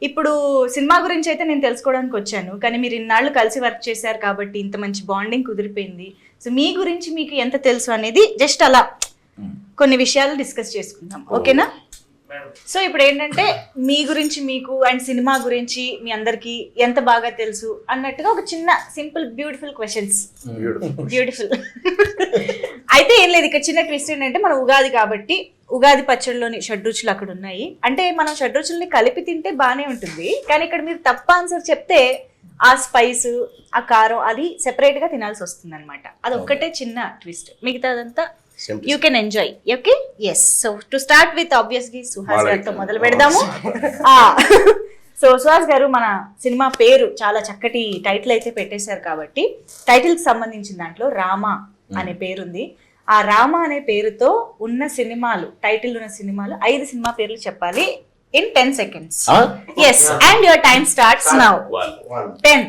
ఇప్పుడు సినిమా గురించి అయితే నేను తెలుసుకోవడానికి వచ్చాను, కానీ మీరు ఇన్నాళ్ళు కలిసి వర్క్ చేశారు కాబట్టి ఇంత మంచి బాండింగ్ కుదిరిపోయింది. సో మీ గురించి మీకు ఎంత తెలుసు అనేది జస్ట్ అలా కొన్ని విషయాలు డిస్కస్ చేసుకుందాం, ఓకేనా? సో ఇప్పుడు ఏంటంటే మీ గురించి మీకు అండ్ సినిమా గురించి మీ అందరికి ఎంత బాగా తెలుసు అన్నట్టుగా ఒక చిన్న సింపుల్ బ్యూటిఫుల్ క్వశ్చన్స్. బ్యూటిఫుల్ అయితే ఏం లేదు, ఇక్కడ చిన్న ట్విస్ట్ ఏంటంటే మన ఉగాది కాబట్టి ఉగాది పచ్చడిలోని షడ్రుచులు అక్కడ ఉన్నాయి. అంటే మనం షడ్రుచుల్ని కలిపి తింటే బాగానే ఉంటుంది, కానీ ఇక్కడ మీరు తప్ప ఆన్సర్ చెప్తే ఆ స్పైస్ ఆ కారం అది సెపరేట్ గా తినాల్సి వస్తుంది అనమాట. అది ఒక్కటే చిన్న ట్విస్ట్, మిగతాదంతా you can enjoy. Okay, yes. So to start with obviously Suhas గారితో మొదలు పెడదాము. సో సుహాస్ గారు, మన సినిమా పేరు చాలా చక్కటి టైటిల్ అయితే పెట్టేశారు కాబట్టి టైటిల్ కి సంబంధించిన దాంట్లో రామ అనే పేరుంది. ఆ రామ అనే పేరుతో ఉన్న సినిమాలు, టైటిల్ ఉన్న సినిమాలు 5 సినిమా పేర్లు చెప్పాలి in 10 seconds. Yes, and your time starts now. 10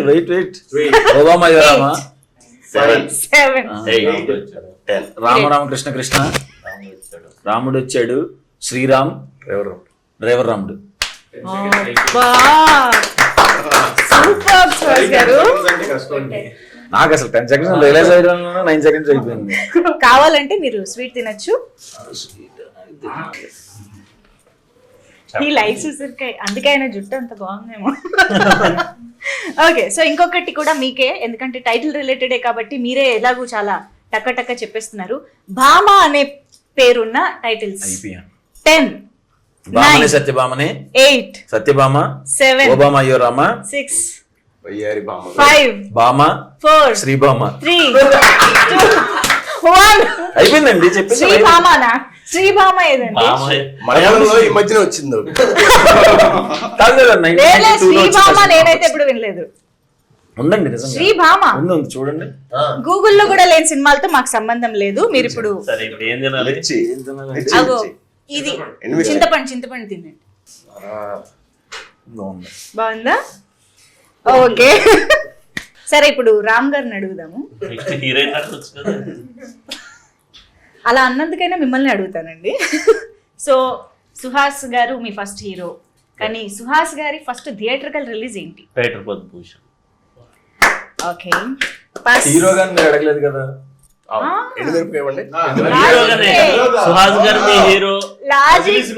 wait 3 Obama Rama 7 8 10 Rama Krishna Krishna రాముడు వచ్చాడు శ్రీరామ్ డ్రైవర్ రాముడు. సూపర్ సుహాస్ గారు. నాకు అసలు 10 seconds రియలైజ్ అయ్యడం 9 seconds అయిపోయింది. కావాలంటే మీరు స్వీట్ తినొచ్చు. ఈ లైఫ్ ఉసిరికాయ, అందుకే ఆయన జుట్టు అంత బాగుందేమో. ఓకే, సో ఇంకొకటి కూడా మీకే, ఎందుకంటే టైటిల్ రిలేటెడే కాబట్టి మీరే ఎలాగూ చాలా టక్క టక్క చెప్పేస్తున్నారు. భామ అనే పేరున్న టైటిల్స్ 10 భామనే సత్యభామనే 8 సత్యభామ 7 ఓబామా అయ్యో రామ 6 5 భామ 4 శ్రీభామ 3 2 1 అయిపోయిందండి. చెప్పేసి శ్రీభామనా? శ్రీభామ ఏదండి? మలయాళంలో ఈ మధ్యన వచ్చింది. శ్రీభామ నేనైతే ఎప్పుడు వినలేదు. ఉందండి నిజంగా శ్రీభామ ఉంది, చూడండి. గూగుల్లో కూడా లేని సినిమాలతో మాకు సంబంధం లేదు. మీరు ఇప్పుడు అగో ఇది చింతపండు తినండి. బాగుందా? ఓకే, సరే ఇప్పుడు రామ్ గారిని అడుగుదాము. అలా అన్నందుకైనా మిమ్మల్ని అడుగుతానండి. సో సుహాస్ గారు మీ ఫస్ట్ హీరో, కానీ సుహాస్ గారి ఫస్ట్ థియేట్రికల్ రిలీజ్ ఏంటి? ఓకే, హీరో గారిని అడగలేదు కదా. సుహాస్ గారు మీ హీరో. లాజిక్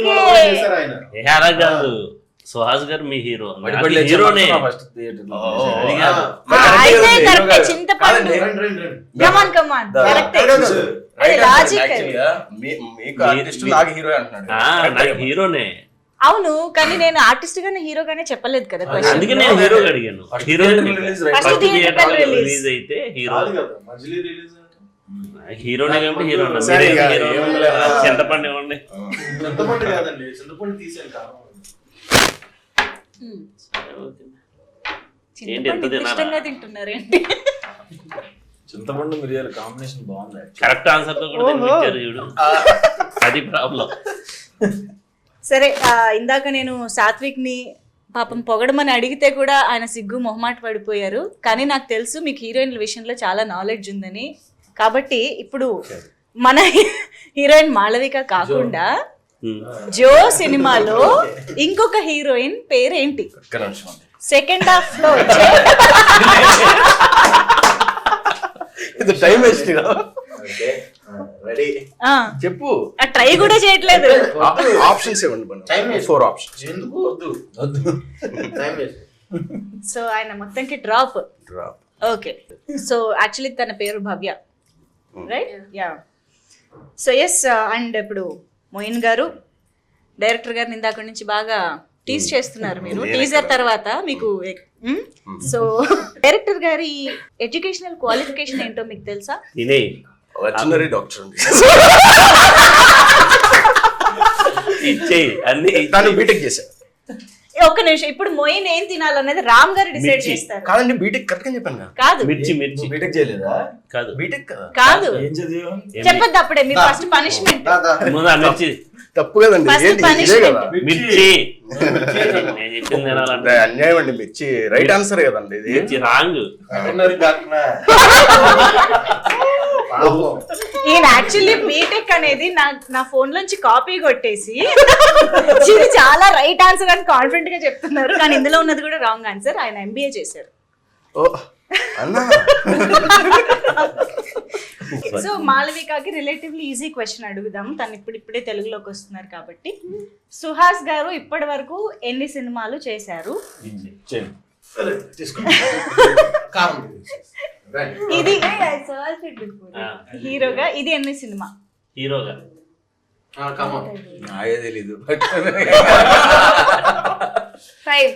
కాదు, సుహాస్ గారు మీ హీరో. హీరోనే అయితే కరెక్టే. చింతపండు కమాన్ కమాన్ కరెక్టే. అది లాజిక్. నాకు హీరోనే. అవును, కానీ నేను ఆర్టిస్ట్ గానే హీరో గానే చెప్పలేదు కదా. అందుకే నేను హీరో అడిగాను. హీరో రిలీజ్ అయితే హీరో హీరోనే కాబట్టి హీరో. చింతపండు ఇవ్వండి. ఇష్టంగా తింటున్నారేంటి? చింతపండు మిరియాల కాంబినేషన్ బాగుంది. కరెక్ట్ ఆన్సర్ తో కూడా తినిపించారు చూడు, అది ప్రాబ్లం. సరే, ఇందాక నేను సాత్విక్ ని పాపం పొగడమని అడిగితే కూడా ఆయన సిగ్గు మొహమాట పడిపోయారు. కానీ నాకు తెలుసు మీకు హీరోయిన్ల విషయంలో చాలా నాలెడ్జ్ ఉందని. కాబట్టి ఇప్పుడు మన హీరోయిన్ మాళవిక కాకుండా జో సినిమాలో ఇంకొక హీరోయిన్ పేరేంటి? సెకండ్ హాఫ్ లో వచ్చే చెప్పు. ట్రై కూడా చేయట్లేదు. ఆప్షన్స్ ఇవ్వండి. 4 ఆప్షన్స్. సో ఆయన మొత్తంకి డ్రాప్. ఓకే, సో యాక్చువల్లీ తన పేరు Bhavya, right? Yeah. So yes, and ఇప్పుడు మోయిన్ గారు డైరెక్టర్ గారిని ఇందాక నుంచి బాగా టీజ్ చేస్తున్నారు మీరు. టీజర్ తర్వాత మీకు సో డైరెక్టర్ గారి ఎడ్యుకేషనల్ క్వాలిఫికేషన్ ఏంటో మీకు తెలుసా? వెటర్నరీ డాక్టర్ అండి. బీటెక్ చేశారు. ఒక్క నిమిషం, ఇప్పుడు మోయిన్ ఏం తినాలనేది రామ్ గారు డిసైడ్ చేస్తారు. కాదండి, బీటెక్ కరెక్ట్ చెప్పాను. కాదు, మిర్చి. బీటెక్ చేయలేదా? కాదు, బీటెక్ కాదు. ఏం చదివా? చెప్పొద్దు అప్పుడే. మీరు ఫస్ట్ పనిష్మెంట్. మిర్చి తప్పు కదండి. మిర్చి అన్యాయం అండి. మిర్చి రైట్ ఆన్సర్ కదండి. ఇది రాంగ్. ఈయన యాక్చువల్లీ బీటెక్ అనేది నా ఫోన్ నుంచి కాపీ కొట్టేసి ఇది చాలా రైట్ ఆన్సర్ అని కాన్ఫిడెంట్ గా చెప్తున్నారు, కానీ ఇందులో ఉన్నది కూడా రాంగ్ ఆన్సర్. ఆయన ఎంబీఏ చేశారు. ఓ అన్నా సో మాళవికకి రిలేటివ్లీ ఈజీ క్వశ్చన్ అడుగుదాం, తను ఇప్పుడిప్పుడే తెలుగులోకి వస్తున్నారు కాబట్టి. సుహాస్ గారు ఇప్పటి వరకు ఎన్ని సినిమాలు చేశారు? ఇది హీరోగా ఇది ఎన్ని సినిమా? హీరోగా నాకే తెలీదు. 5.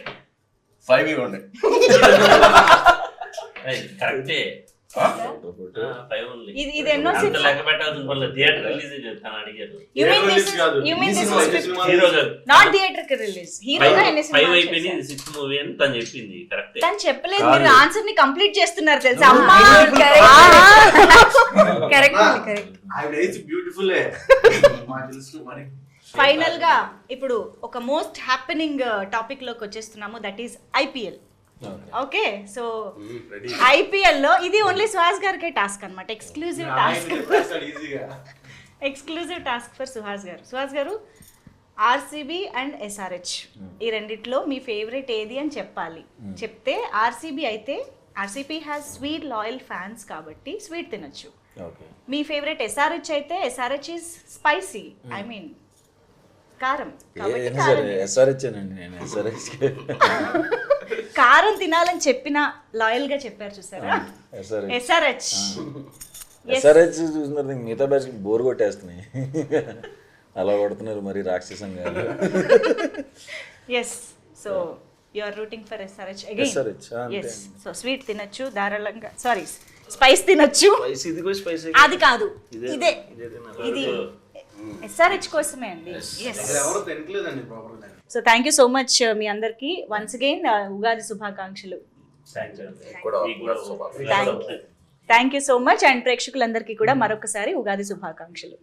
5 ఇవ్వండి. కరెక్టే. ఇది ఎన్నో సినిమా? లెక్క పెట్టాల్సిన పనులు థియేటర్ రిలీజ్ చెప్తాను అడిగారు. You mean this is హీరోగా not theatrical release. హీరోగా ఎన్ని 5 సినిమాలు అయిపోయింది, చేశారు? 6th మూవీ అని తను చెప్పింది. కరెక్టే. తను చెప్పలేదు, మీరు ఆన్సర్ ని కంప్లీట్ చేస్తున్నారు తెలుసా అమ్మా. ఫైనల్ గా ఇప్పుడు ఒక మోస్ట్ హ్యాపెనింగ్ టాపిక్ లోకి వచ్చేస్తున్నాము, that is IPL. Okay, so IPL లో ఇది ఓన్లీ సుహాస్ గారికే టాస్క్ అన్నమాట, exclusive task. Exclusive task for Suhas గారు. సుహాస్ గారు, ఆర్సీబీ అండ్ ఎస్ఆర్హెచ్ ఈ రెండిట్లో మీ ఫేవరెట్ ఏది అని చెప్పాలి. చెప్తే ఆర్సీబీ అయితే RCB has sweet loyal fans కాబట్టి స్వీట్ తినొచ్చు. మీ ఫేవరెట్ ఎస్ఆర్హెచ్ అయితే SRH is spicy, I mean కారం కాబట్టి కారం కారం తినాలని చెప్పిన లాయల్ గా చెప్పారు చూసారా. ఎస్ఆర్హెచ్ చూస్తున్నారు, మిగతా బ్యాచ్ బోర్ కొట్టేస్తున్నాయి. అలా కొడుతున్నారు మరి రాక్షసంగా. Yes, so you are rooting for SRH again. Yes, so sweet తినొచ్చు ధారాళంగా, సారీ స్పైస్ తినొచ్చు. అది కాదు, ఇదే ఇది ఎస్ఆర్హెచ్ కోసమే అండి. So thank you so much మీ అందరికి వన్స్ అగైన్ ఉగాది శుభాకాంక్షలు. Thank you so much. And ప్రేక్షకులందరికీ కూడా మరొకసారి ఉగాది శుభాకాంక్షలు.